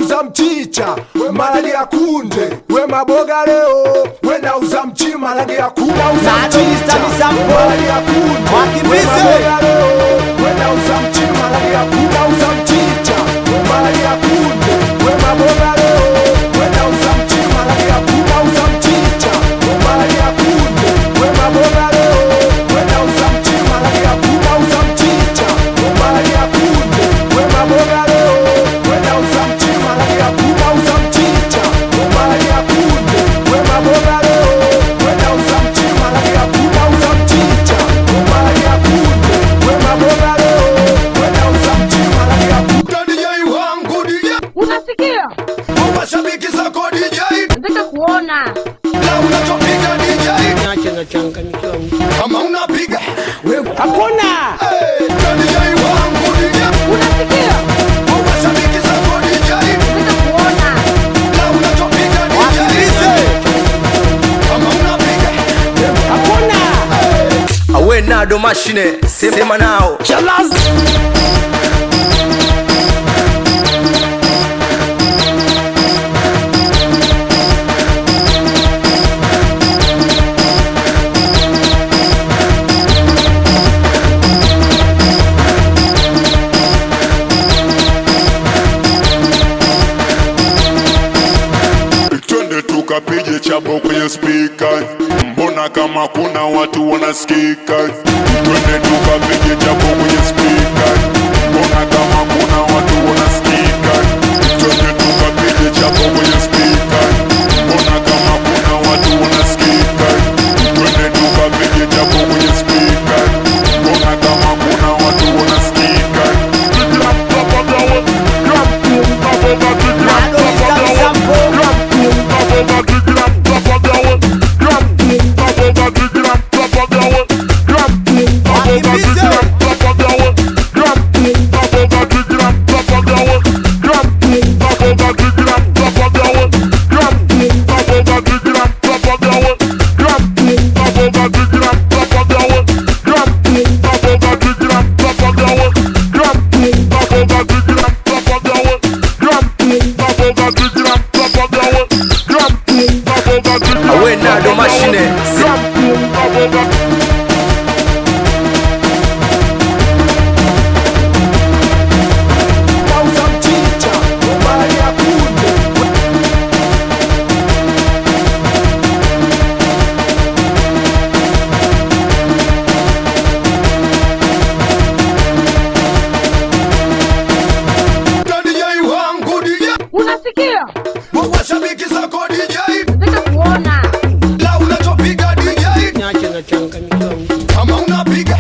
nauza mchicha, we maragi ya kunde, we maboga leo, we nauza mchi maragi ya kunde, nauza mchicha, we maragi ya kunde, we maboga leo, we nauza mchi maragi ya kunde, nauza mchicha, we maragi ya kunde, we maboga leo, we nauza mchi maragi ya kunde, nauza mchicha, we maragi ya kunde, we maboga leo, we nauza mchi maragi ya kunde, nauza mchicha, we maragi ya kunde, we maboga leo, we nauza mchi maragi ya kunde, nauza mchicha, we maragi ya kunde, we maboga leo, we nauza mchi maragi ya kunde, nauza mchicha, we maragi ya kunde, we maboga leo, we nauza mchi maragi ya kunde. DJ wangu DJ, unasikia? Mashabiki zako DJ, nataka kuona na unachopiga DJ, Acha na changanyikiwa mtu. kama unapiga wewe Hakuna. DJ wangu DJ, unasikia? mashabiki zako DJ, nataka kuona na unachopiga DJ, kama unapiga wewe Hakuna. Awe nado mashine, sema nao Chalas. Twende tukapige chabo kwenye speaker, mbona kama kuna watu wanasikika? Twende tukapige chabo kwenye speaker, mbona kama kuna watu wanasikika? Twende tukapige chabo kwenye speaker, mbona kama kuna watu wanasikika? Twende tukapige chabo kwenye speaker, mbona kama kuna watu wanasikika? Awe nado mashine, nauza mchicha, we maragi ya kunde. DJ wangu DJ, unasikia? mashabiki zako DJ, nataka kuona na unachopiga DJ, Acha na changanyikiwa mtu. kama unapiga